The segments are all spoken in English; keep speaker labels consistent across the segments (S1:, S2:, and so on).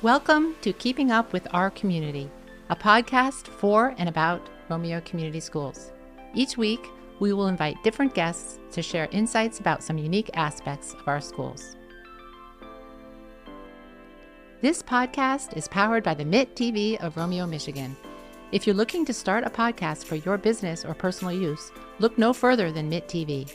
S1: Welcome to Keeping Up with Our Community, a podcast for and about Romeo Community Schools. Each week, we will invite different guests to share insights about some unique aspects of our schools. This podcast is powered by the MIT TV of Romeo, Michigan. If you're looking to start a podcast for your business or personal use, look no further than MIT TV.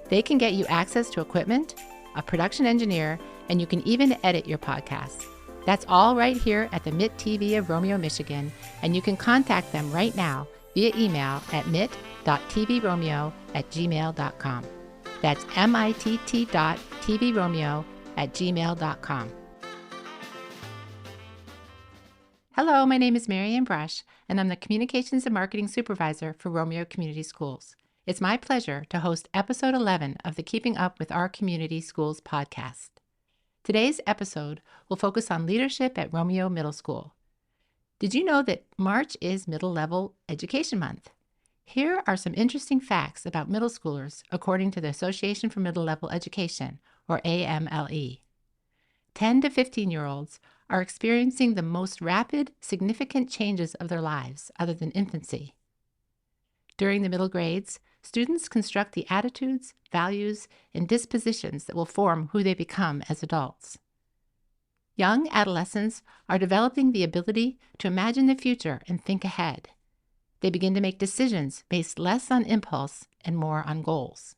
S1: They can get you access to equipment, a production engineer, and you can even edit your podcast. That's all right here at the MIT TV of Romeo, Michigan, and you can contact them right now via email at mit.tvromeo@gmail.com. That's mitt.tvromeo@gmail.com. Hello, my name is Marianne Brush, and I'm the Communications and Marketing Supervisor for Romeo Community Schools. It's my pleasure to host episode 11 of the Keeping Up with Our Community Schools podcast. Today's episode will focus on leadership at Romeo Middle School. Did you know that March is Middle Level Education Month? Here are some interesting facts about middle schoolers according to the Association for Middle Level Education, or AMLE. 10 to 15-year-olds are experiencing the most rapid, significant changes of their lives other than infancy. During the middle grades, students construct the attitudes, values, and dispositions that will form who they become as adults. Young adolescents are developing the ability to imagine the future and think ahead. They begin to make decisions based less on impulse and more on goals.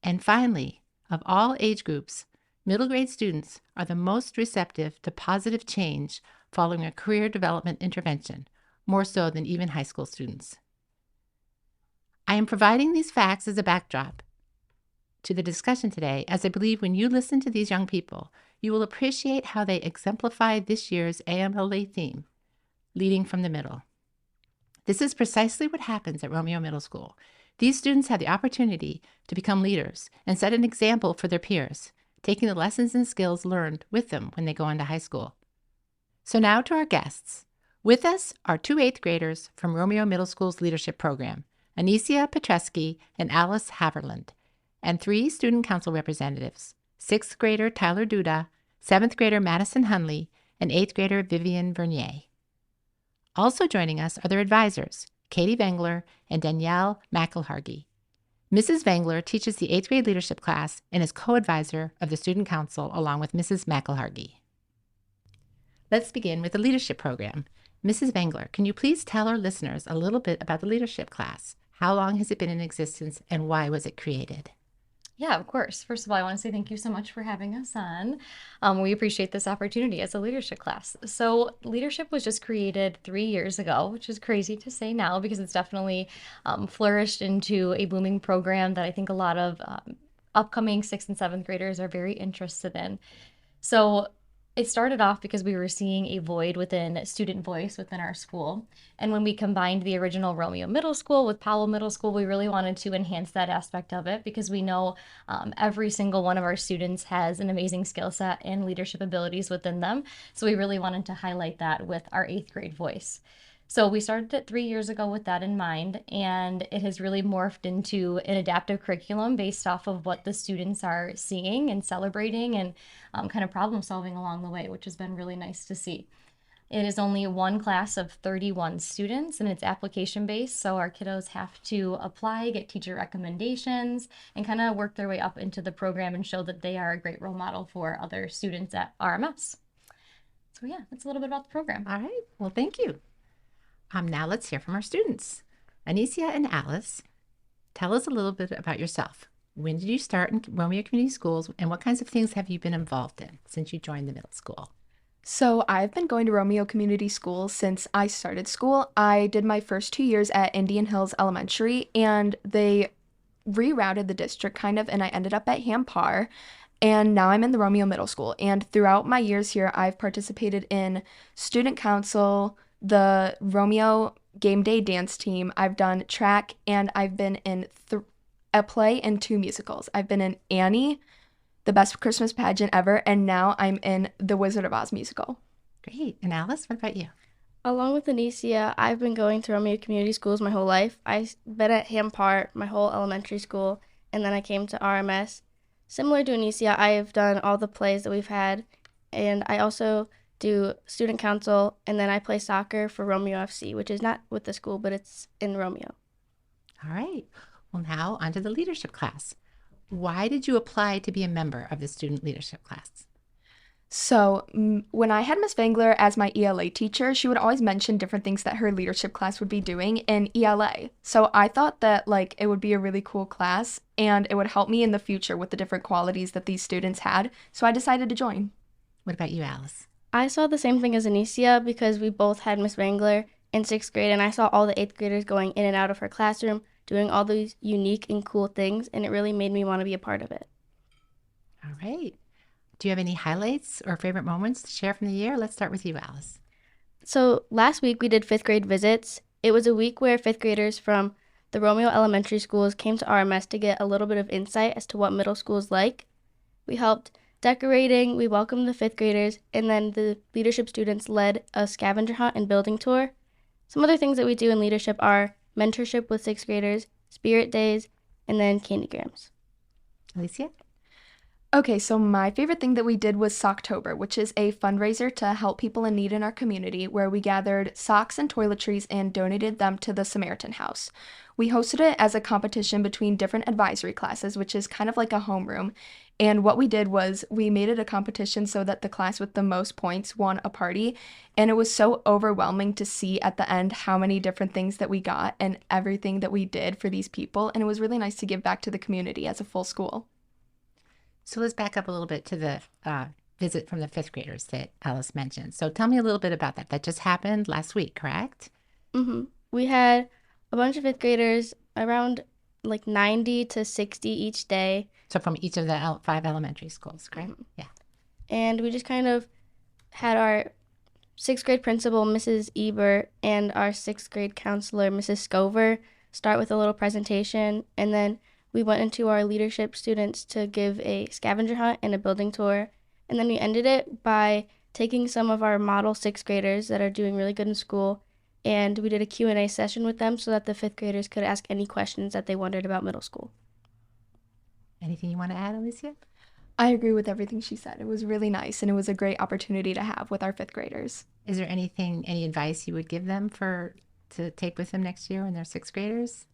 S1: And finally, of all age groups, middle grade students are the most receptive to positive change following a career development intervention, more so than even high school students. I am providing these facts as a backdrop to the discussion today, as I believe when you listen to these young people, you will appreciate how they exemplify this year's AMLA theme, leading from the middle. This is precisely what happens at Romeo Middle School. These students have the opportunity to become leaders and set an example for their peers, taking the lessons and skills learned with them when they go on to high school. So now to our guests. With us are two 8th graders from Romeo Middle School's leadership program, Anicia Petresky and Alice Haverland, and 3 student council representatives, 6th grader Tyler Duda, 7th grader Madison Hunley, and 8th grader Vivian Vernier. Also joining us are their advisors, Katie Vengler and Danielle McElhargy. Mrs. Vengler teaches the 8th grade leadership class and is co-advisor of the student council along with Mrs. McElhargy. Let's begin with the leadership program. Mrs. Vengler, can you please tell our listeners a little bit about the leadership class? How long has it been in existence and why was it created?
S2: Yeah, of course. First of all, I want to say thank you so much for having us on. We appreciate this opportunity as a leadership class. So leadership was just created 3 years ago, which is crazy to say now because it's definitely flourished into a booming program that I think a lot of upcoming 6th and 7th graders are very interested in. So it started off because we were seeing a void within student voice within our school. And when we combined the original Romeo Middle School with Powell Middle School, we really wanted to enhance that aspect of it because we know every single one of our students has an amazing skill set and leadership abilities within them. So we really wanted to highlight that with our 8th grade voice. So we started it 3 years ago with that in mind, and it has really morphed into an adaptive curriculum based off of what the students are seeing and celebrating and kind of problem solving along the way, which has been really nice to see. It is only one class of 31 students, and it's application based, so our kiddos have to apply, get teacher recommendations, and kind of work their way up into the program and show that they are a great role model for other students at RMS. So yeah, that's a little bit about the program.
S1: All right, well, thank you. Now let's hear from our students. Anicia and Alice, tell us a little bit about yourself. When did you start in Romeo Community Schools, and what kinds of things have you been involved in since you joined the middle school?
S3: So I've been going to Romeo Community Schools since I started school. I did my first 2 years at Indian Hills Elementary, and they rerouted the district kind of, and I ended up at Hampar. And now I'm in the Romeo Middle School. And throughout my years here, I've participated in student council, the Romeo game day dance team. I've done track, and I've been in a play and 2 musicals. I've been in Annie, the best Christmas pageant ever, and now I'm in the Wizard of Oz musical.
S1: Great. And Alice, what about you?
S4: Along with Anicia, I've been going to Romeo Community Schools my whole life. I've been at Hampart my whole elementary school, and then I came to RMS. Similar to Anicia, I have done all the plays that we've had, and I also do student council, and then I play soccer for Romeo FC, which is not with the school, but it's in Romeo.
S1: All right. Well, now onto the leadership class. Why did you apply to be a member of the student leadership class?
S3: So, when I had Miss Vangler as my ELA teacher, she would always mention different things that her leadership class would be doing in ELA. So, I thought that it would be a really cool class and it would help me in the future with the different qualities that these students had. So, I decided to join.
S1: What about you, Alice?
S4: I saw the same thing as Anicia because we both had Miss Wrangler in 6th grade, and I saw all the 8th graders going in and out of her classroom, doing all these unique and cool things, and it really made me want to be a part of it.
S1: All right. Do you have any highlights or favorite moments to share from the year? Let's start with you, Alice.
S4: So last week we did 5th grade visits. It was a week where 5th graders from the Romeo elementary schools came to RMS to get a little bit of insight as to what middle school is like. We helped decorating, we welcomed the 5th graders, and then the leadership students led a scavenger hunt and building tour. Some other things that we do in leadership are mentorship with 6th graders, spirit days, and then candygrams.
S1: Alicia?
S3: Okay, so my favorite thing that we did was Socktober, which is a fundraiser to help people in need in our community, where we gathered socks and toiletries and donated them to the Samaritan House. We hosted it as a competition between different advisory classes, which is kind of like a homeroom. And what we did was we made it a competition so that the class with the most points won a party. And it was so overwhelming to see at the end how many different things that we got and everything that we did for these people. And it was really nice to give back to the community as a full school.
S1: So let's back up a little bit to the visit from the 5th graders that Alice mentioned. So tell me a little bit about that. That just happened last week, correct?
S4: We had a bunch of 5th graders, around 90 to 60 each day.
S1: So from each of the 5 elementary schools, correct? Yeah.
S4: And we just kind of had our 6th grade principal, Mrs. Eber, and our 6th grade counselor, Mrs. Scover, start with a little presentation, and then we went into our leadership students to give a scavenger hunt and a building tour. And then we ended it by taking some of our model 6th graders that are doing really good in school, and we did a Q&A session with them so that the 5th graders could ask any questions that they wondered about middle school.
S1: Anything you want to add, Alicia?
S3: I agree with everything she said. It was really nice, and it was a great opportunity to have with our 5th graders.
S1: Is there any advice you would give them to take with them next year when they're 6th graders?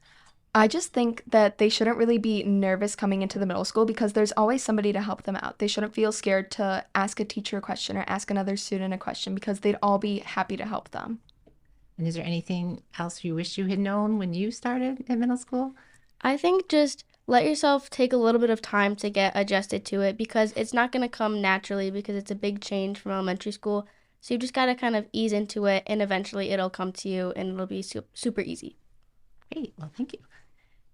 S3: I just think that they shouldn't really be nervous coming into the middle school because there's always somebody to help them out. They shouldn't feel scared to ask a teacher a question or ask another student a question because they'd all be happy to help them.
S1: And is there anything else you wish you had known when you started in middle school?
S4: I think just let yourself take a little bit of time to get adjusted to it because it's not going to come naturally because it's a big change from elementary school. So you just got to kind of ease into it, and eventually it'll come to you and it'll be super easy.
S1: Great. Well, thank you.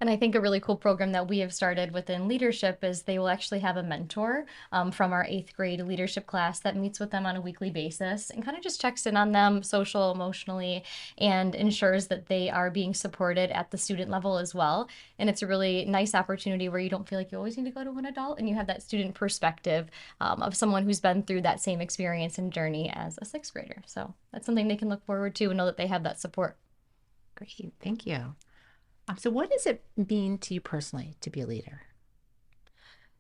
S2: And I think a really cool program that we have started within leadership is they will actually have a mentor from our 8th grade leadership class that meets with them on a weekly basis and kind of just checks in on them social, emotionally, and ensures that they are being supported at the student level as well. And it's a really nice opportunity where you don't feel like you always need to go to an adult and you have that student perspective of someone who's been through that same experience and journey as a 6th grader. So that's something they can look forward to and know that they have that support.
S1: Great. Thank you. So what does it mean to you personally to be a leader?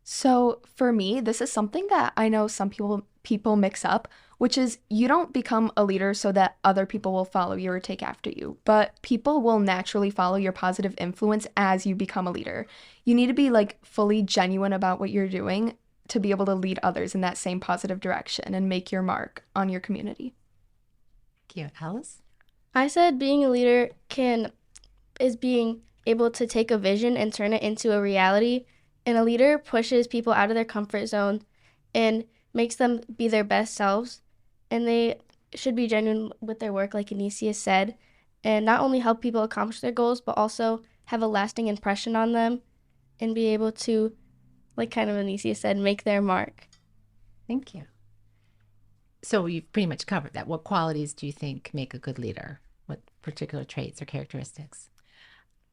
S3: So for me, this is something that I know some people mix up, which is you don't become a leader so that other people will follow you or take after you, but people will naturally follow your positive influence as you become a leader. You need to be fully genuine about what you're doing to be able to lead others in that same positive direction and make your mark on your community.
S1: Thank you. Alice?
S4: I said being a leader is being able to take a vision and turn it into a reality. And a leader pushes people out of their comfort zone and makes them be their best selves. And they should be genuine with their work, like Anicia said, and not only help people accomplish their goals, but also have a lasting impression on them and be able to, like kind of Anicia said, make their mark.
S1: Thank you. So you've pretty much covered that. What qualities do you think make a good leader? What particular traits or characteristics?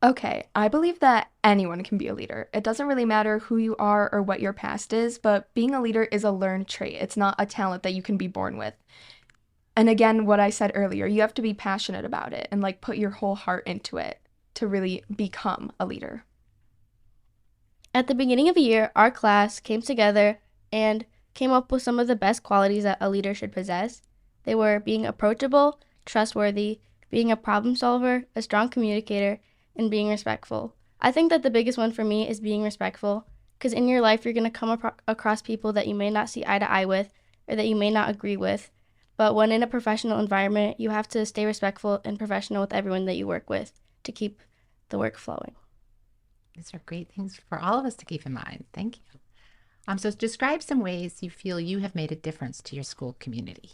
S3: Okay, I believe that anyone can be a leader. It doesn't really matter who you are or what your past is, but being a leader is a learned trait. It's not a talent that you can be born with. And again, what I said earlier, you have to be passionate about it and put your whole heart into it to really become a leader.
S4: At the beginning of the year, our class came together and came up with some of the best qualities that a leader should possess. They were being approachable, trustworthy, being a problem solver, a strong communicator, and being respectful. I think that the biggest one for me is being respectful, because in your life you're going to come across people that you may not see eye to eye with or that you may not agree with. But when in a professional environment, you have to stay respectful and professional with everyone that you work with to keep the work flowing.
S1: These are great things for all of us to keep in mind. Thank you. So describe some ways you feel you have made a difference to your school community.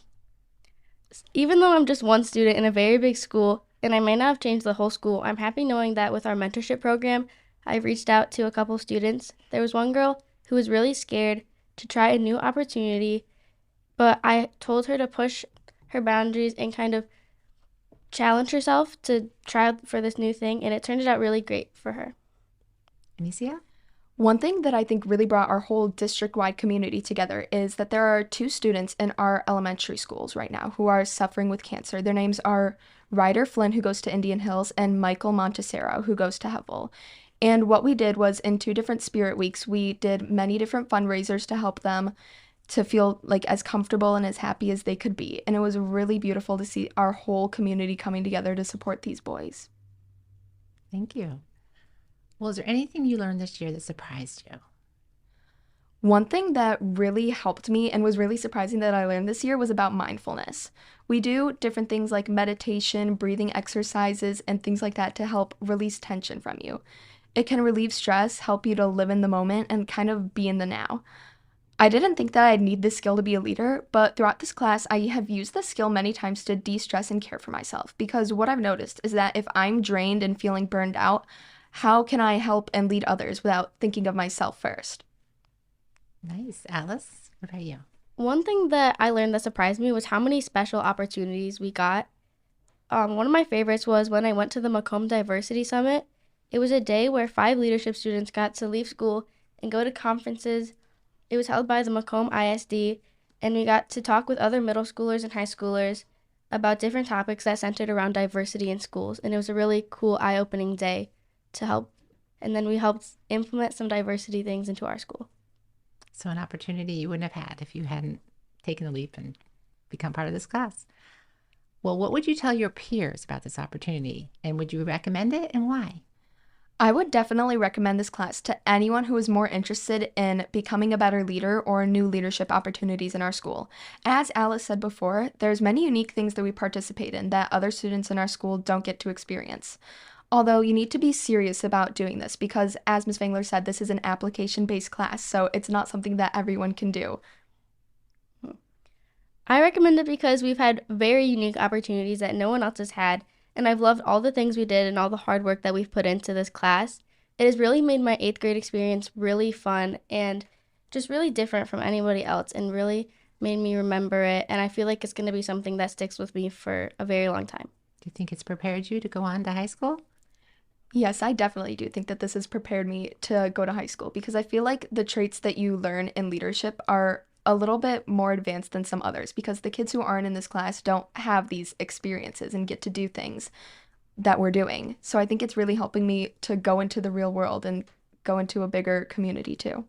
S4: Even though I'm just one student in a very big school, and I may not have changed the whole school, I'm happy knowing that with our mentorship program, I've reached out to a couple students. There was one girl who was really scared to try a new opportunity, but I told her to push her boundaries and kind of challenge herself to try out for this new thing, and it turned out really great for her.
S1: Anicia?
S3: One thing that I think really brought our whole district-wide community together is that there are 2 students in our elementary schools right now who are suffering with cancer. Their names are Ryder Flynn, who goes to Indian Hills, and Michael Montesero, who goes to Hevel. And what we did was in 2 different spirit weeks, we did many different fundraisers to help them to feel like as comfortable and as happy as they could be. And it was really beautiful to see our whole community coming together to support these boys.
S1: Thank you. Well, is there anything you learned this year that surprised you?
S3: One thing that really helped me and was really surprising that I learned this year was about mindfulness. We do different things like meditation, breathing exercises, and things like that to help release tension from you. It can relieve stress, help you to live in the moment, and kind of be in the now. I didn't think that I'd need this skill to be a leader, but throughout this class, I have used this skill many times to de-stress and care for myself, because what I've noticed is that if I'm drained and feeling burned out, how can I help and lead others without thinking of myself first?
S1: Nice. Alice, what about you?
S4: One thing that I learned that surprised me was how many special opportunities we got. One of my favorites was when I went to the Macomb Diversity Summit. It was a day where 5 leadership students got to leave school and go to conferences. It was held by the Macomb ISD, and we got to talk with other middle schoolers and high schoolers about different topics that centered around diversity in schools. And it was a really cool, eye-opening day to help. And then we helped implement some diversity things into our school.
S1: So an opportunity you wouldn't have had if you hadn't taken the leap and become part of this class. Well, what would you tell your peers about this opportunity? And would you recommend it, and why?
S3: I would definitely recommend this class to anyone who is more interested in becoming a better leader or new leadership opportunities in our school. As Alice said before, there's many unique things that we participate in that other students in our school don't get to experience. Although you need to be serious about doing this because, as Ms. Vangler said, this is an application-based class, so it's not something that everyone can do.
S4: I recommend it because we've had very unique opportunities that no one else has had, and I've loved all the things we did and all the hard work that we've put into this class. It has really made my 8th grade experience really fun and just really different from anybody else, and really made me remember it, and I feel like it's going to be something that sticks with me for a very long time.
S1: Do you think it's prepared you to go on to high school?
S3: Yes, I definitely do think that this has prepared me to go to high school because I feel like the traits that you learn in leadership are a little bit more advanced than some others because the kids who aren't in this class don't have these experiences and get to do things that we're doing. So I think it's really helping me to go into the real world and go into a bigger community too.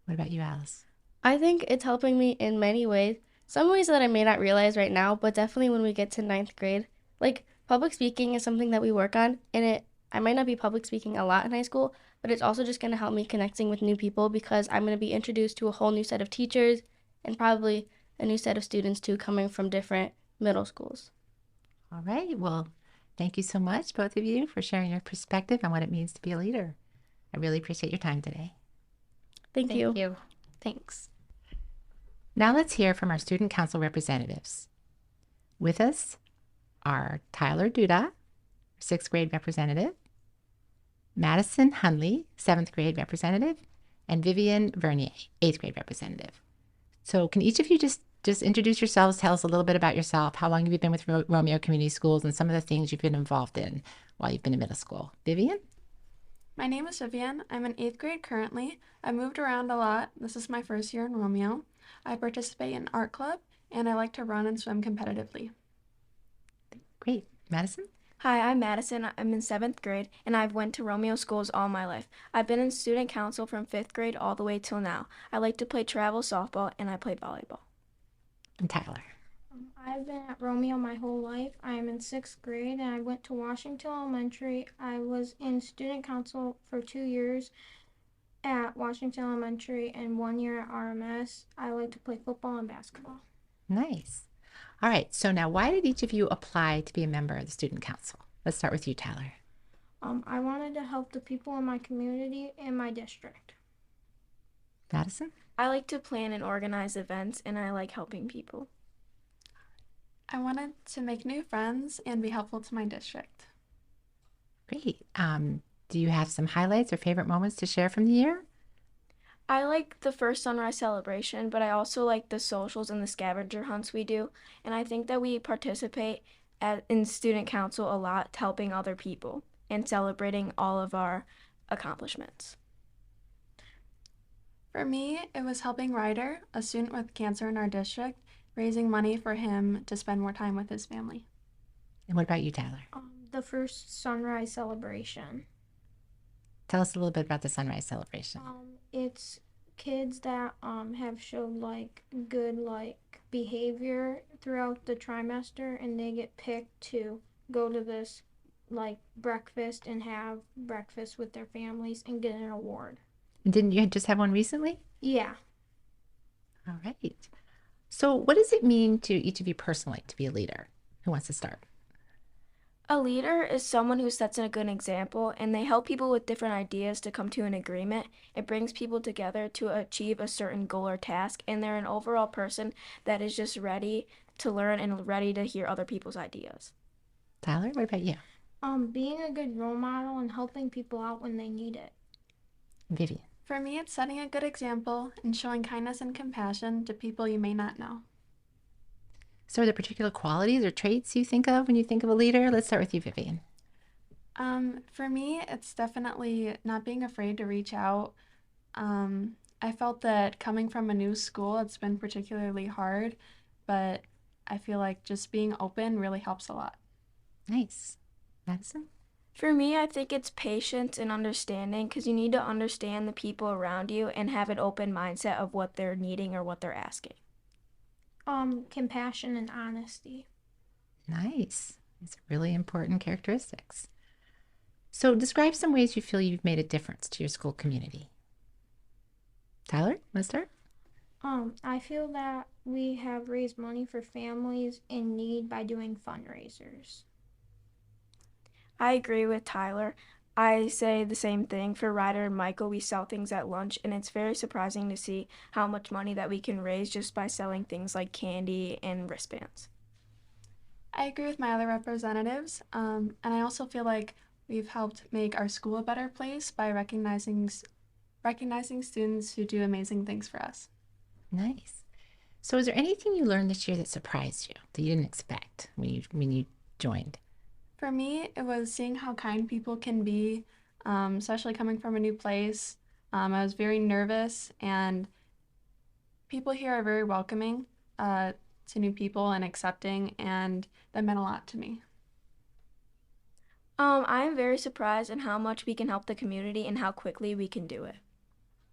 S1: What about you, Alice?
S4: I think it's helping me in many ways. Some ways that I may not realize right now, but definitely when we get to 9th grade. Like, public speaking is something that we work on, and I might not be public speaking a lot in high school, but it's also just going to help me connecting with new people because I'm going to be introduced to a whole new set of teachers and probably a new set of students too coming from different middle schools.
S1: All right. Well, thank you so much, both of you, for sharing your perspective on what it means to be a leader. I really appreciate your time today.
S4: Thank you.
S3: Thanks.
S1: Now let's hear from our student council representatives. With us are Tyler Duda, 6th grade representative, Madison Hunley, 7th grade representative, and Vivian Vernier, 8th grade representative. So can each of you just introduce yourselves, tell us a little bit about yourself, how long have you been with Romeo Community Schools, and some of the things you've been involved in while you've been in middle school. Vivian?
S5: My name is Vivian. I'm in 8th grade currently. I moved around a lot. This is my first year in Romeo. I participate in art club, and I like to run and swim competitively.
S1: Great. Madison?
S6: Hi, I'm Madison. I'm in 7th grade, and I've went to Romeo schools all my life. I've been in student council from 5th grade all the way till now. I like to play travel softball, and I play volleyball.
S1: And Tyler?
S7: I've been at Romeo my whole life. I am in sixth grade and I went to Washington Elementary. I was in student council for 2 years at Washington Elementary and 1 year at RMS. I like to play football and basketball.
S1: Nice. All right. So now, why did each of you apply to be a member of the student council? Let's start with you, Tyler.
S7: I wanted to help the people in my community and my district.
S1: Madison?
S6: I like to plan and organize events, and I like helping people.
S5: I wanted to make new friends and be helpful to my district.
S1: Great. Do you have some highlights or favorite moments to share from the year?
S6: I like the first sunrise celebration, but I also like the socials and the scavenger hunts we do, and I think that we participate in student council a lot, helping other people and celebrating all of our accomplishments.
S5: For me, it was helping Ryder, a student with cancer in our district, raising money for him to spend more time with his family.
S1: And what about you, Tyler?
S7: The first sunrise celebration.
S1: Tell us a little bit about the sunrise celebration.
S7: It's kids that have showed like good like behavior throughout the trimester, and they get picked to go to this like breakfast and have breakfast with their families and get an award.
S1: And didn't you just have one recently?
S7: Yeah.
S1: All right. So what does it mean to each of you personally to be a leader? Who wants to start?
S6: A leader is someone who sets a good example, and they help people with different ideas to come to an agreement. It brings people together to achieve a certain goal or task, and they're an overall person that is just ready to learn and ready to hear other people's ideas.
S1: Tyler, what about you?
S7: Being a good role model and helping people out when they need it.
S1: Vivian.
S5: For me, it's setting a good example and showing kindness and compassion to people you may not know.
S1: So are there particular qualities or traits you think of when you think of a leader? Let's start with you, Vivian.
S5: For me, it's definitely not being afraid to reach out. I felt that coming from a new school, it's been particularly hard, but I feel like just being open really helps a lot.
S1: Nice. Madison?
S6: For me, I think it's patience and understanding, because you need to understand the people around you and have an open mindset of what they're needing or what they're asking.
S7: Compassion and honesty.
S1: Nice. These are really important characteristics. So describe some ways you feel you've made a difference to your school community. Tyler, want to start?
S7: I feel that we have raised money for families in need by doing fundraisers.
S6: I agree with Tyler. I say the same thing. For Ryder and Michael, we sell things at lunch, and it's very surprising to see how much money that we can raise just by selling things like candy and wristbands.
S5: I agree with my other representatives, and I also feel like we've helped make our school a better place by recognizing students who do amazing things for us.
S1: Nice. So is there anything you learned this year that surprised you, that you didn't expect when you joined?
S5: For me, it was seeing how kind people can be, especially coming from a new place. I was very nervous, and people here are very welcoming to new people and accepting, and that meant a lot to me.
S6: I am very surprised in how much we can help the community and how quickly we can do it.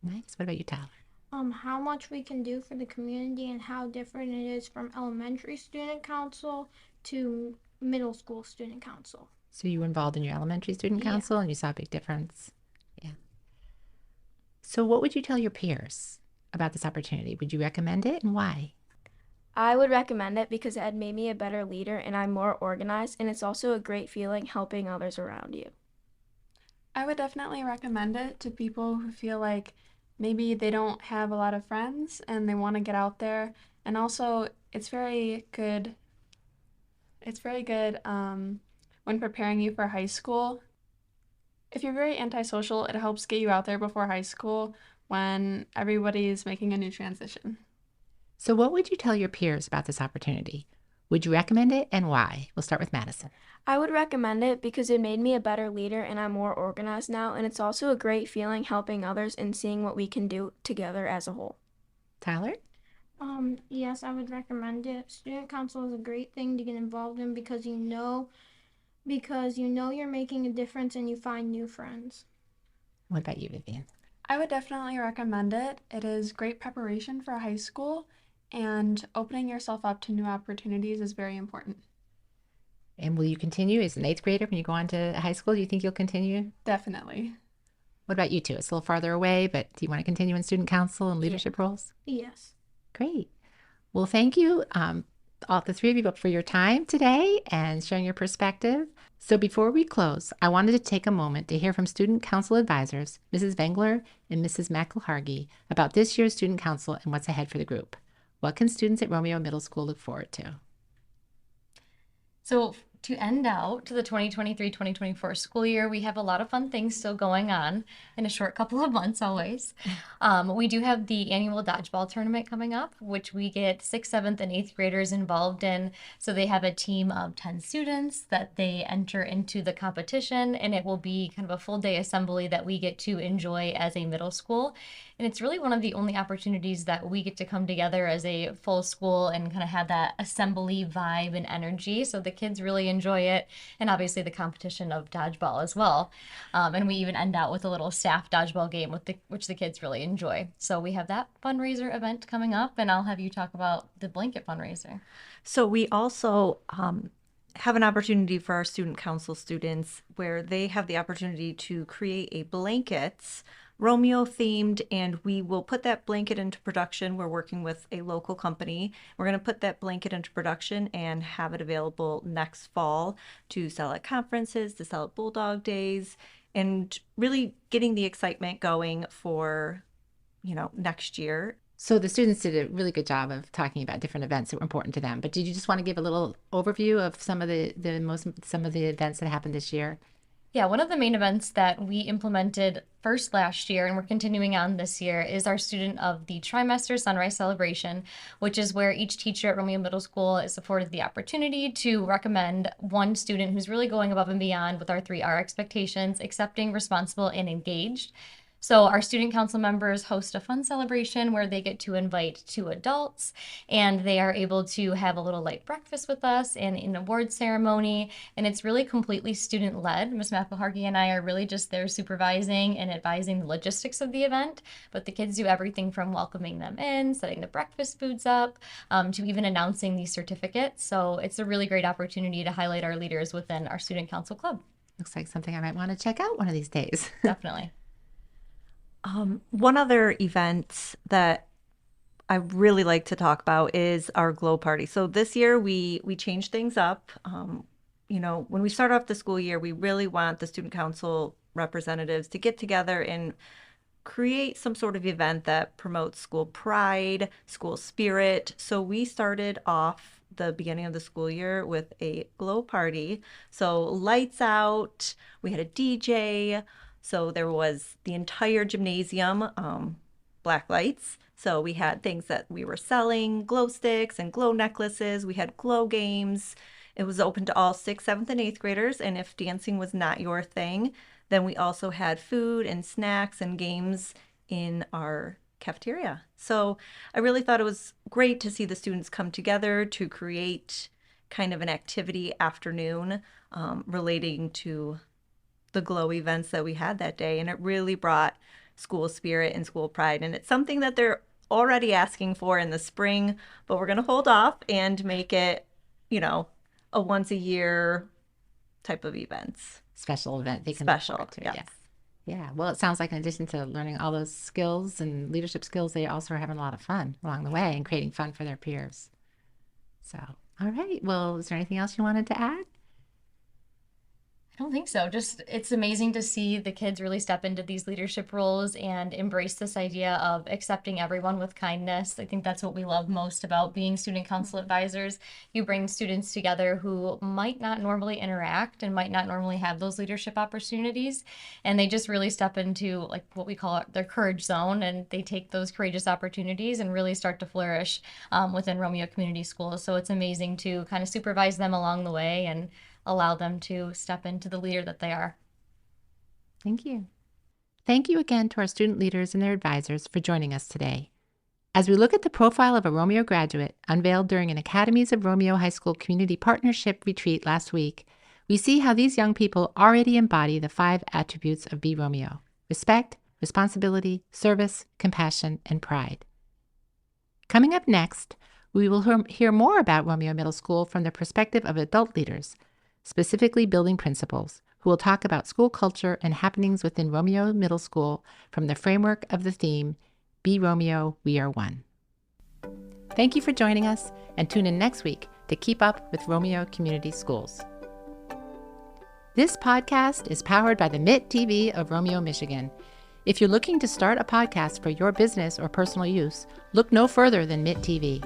S1: Nice. What about you, Tyler?
S7: How much we can do for the community and how different it is from elementary student council to middle school student council.
S1: So you were involved in your elementary student
S7: Yeah.
S1: council and you saw a big difference. Yeah. So what would you tell your peers about this opportunity? Would you recommend it and why?
S6: I would recommend it because it had made me a better leader and I'm more organized, and it's also a great feeling helping others around you.
S5: I would definitely recommend it to people who feel like maybe they don't have a lot of friends and they want to get out there. And also, it's very good. It's very good when preparing you for high school. If you're very antisocial, it helps get you out there before high school when everybody's making a new transition.
S1: So what would you tell your peers about this opportunity? Would you recommend it and why? We'll start with Madison.
S6: I would recommend it because it made me a better leader and I'm more organized now, and it's also a great feeling helping others and seeing what we can do together as a whole.
S1: Tyler?
S7: Yes, I would recommend it. Student council is a great thing to get involved in because you know you're making a difference and you find new friends.
S1: What about you, Vivian?
S5: I would definitely recommend it. It is great preparation for high school, and opening yourself up to new opportunities is very important.
S1: And will you continue as an 8th grader when you go on to high school? Do you think you'll continue?
S5: Definitely.
S1: What about you two? It's a little farther away, but do you want to continue in student council and leadership roles?
S7: Yes.
S1: Great. Well, thank you, all the three of you, for your time today and sharing your perspective. So before we close, I wanted to take a moment to hear from student council advisors, Mrs. Vengler and Mrs. McElhargy, about this year's student council and what's ahead for the group. What can students at Romeo Middle School look forward to?
S2: So to end out the 2023-2024 school year, we have a lot of fun things still going on in a short couple of months always. We do have the annual dodgeball tournament coming up, which we get 6th, 7th, and 8th graders involved in. So they have a team of 10 students that they enter into the competition, and it will be kind of a full day assembly that we get to enjoy as a middle school. And it's really one of the only opportunities that we get to come together as a full school and kind of have that assembly vibe and energy. So the kids really enjoy it. And obviously the competition of dodgeball as well. And we even end out with a little staff dodgeball game which the kids really enjoy. So we have that fundraiser event coming up, and I'll have you talk about the blanket fundraiser.
S8: So we also have an opportunity for our student council students where they have the opportunity to create a blankets Romeo themed, and we will put that blanket into production. We're working with a local company. We're going to put that blanket into production and have it available next fall to sell at conferences, to sell at Bulldog Days, and really getting the excitement going for, next year.
S1: So the students did a really good job of talking about different events that were important to them. But did you just want to give a little overview of some of the events that happened this year?
S2: Yeah, one of the main events that we implemented first last year and we're continuing on this year is our Student of the Trimester Sunrise Celebration, which is where each teacher at Romeo Middle School is afforded the opportunity to recommend one student who's really going above and beyond with our 3R expectations, accepting, responsible, and engaged. So our student council members host a fun celebration where they get to invite 2 adults, and they are able to have a little light breakfast with us and an award ceremony. And it's really completely student-led. Ms. McElhargy and I are really just there supervising and advising the logistics of the event, but the kids do everything from welcoming them in, setting the breakfast foods up, to even announcing these certificates. So it's a really great opportunity to highlight our leaders within our student council club.
S1: Looks like something I might want to check out one of these days.
S2: Definitely.
S8: One other event that I really like to talk about is our glow party. So this year we changed things up. When we start off the school year, we really want the student council representatives to get together and create some sort of event that promotes school pride, school spirit. So we started off the beginning of the school year with a glow party. So lights out, we had a DJ. So there was the entire gymnasium, black lights. So we had things that we were selling, glow sticks and glow necklaces. We had glow games. It was open to all 6th, 7th, and 8th graders. And if dancing was not your thing, then we also had food and snacks and games in our cafeteria. So I really thought it was great to see the students come together to create kind of an activity afternoon relating to the glow events that we had that day, and it really brought school spirit and school pride. And it's something that they're already asking for in the spring, but we're going to hold off and make it, a once a year type of events.
S1: Special event they can
S8: Special,
S1: look forward to.
S8: yes.
S1: Yeah. Well, it sounds like in addition to learning all those skills and leadership skills, they also are having a lot of fun along the way and creating fun for their peers. So, all right. Well, is there anything else you wanted to add?
S2: I don't think so. Just it's amazing to see the kids really step into these leadership roles and embrace this idea of accepting everyone with kindness. I think that's what we love most about being student council advisors. You bring students together who might not normally interact and might not normally have those leadership opportunities, and they just really step into like what we call their courage zone, and they take those courageous opportunities and really start to flourish within Romeo Community Schools. So it's amazing to kind of supervise them along the way and allow them to step into the leader that they are.
S1: Thank you. Thank you again to our student leaders and their advisors for joining us today. As we look at the profile of a Romeo graduate unveiled during an Academies of Romeo High School Community Partnership retreat last week, we see how these young people already embody the 5 attributes of Be Romeo: respect, responsibility, service, compassion, and pride. Coming up next, we will hear more about Romeo Middle School from the perspective of adult leaders, specifically building principals, who will talk about school culture and happenings within Romeo Middle School from the framework of the theme, Be Romeo, We Are One. Thank you for joining us, and tune in next week to keep up with Romeo Community Schools. This podcast is powered by the MIT TV of Romeo, Michigan. If you're looking to start a podcast for your business or personal use, look no further than MIT TV.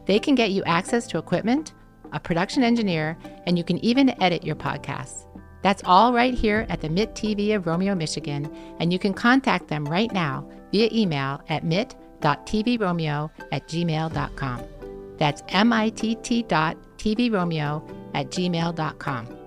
S1: They can get you access to equipment, a production engineer, and you can even edit your podcasts. That's all right here at the MIT TV of Romeo, Michigan, and you can contact them right now via email at mit.tvromeo@gmail.com. That's mitt.tvromeo@gmail.com.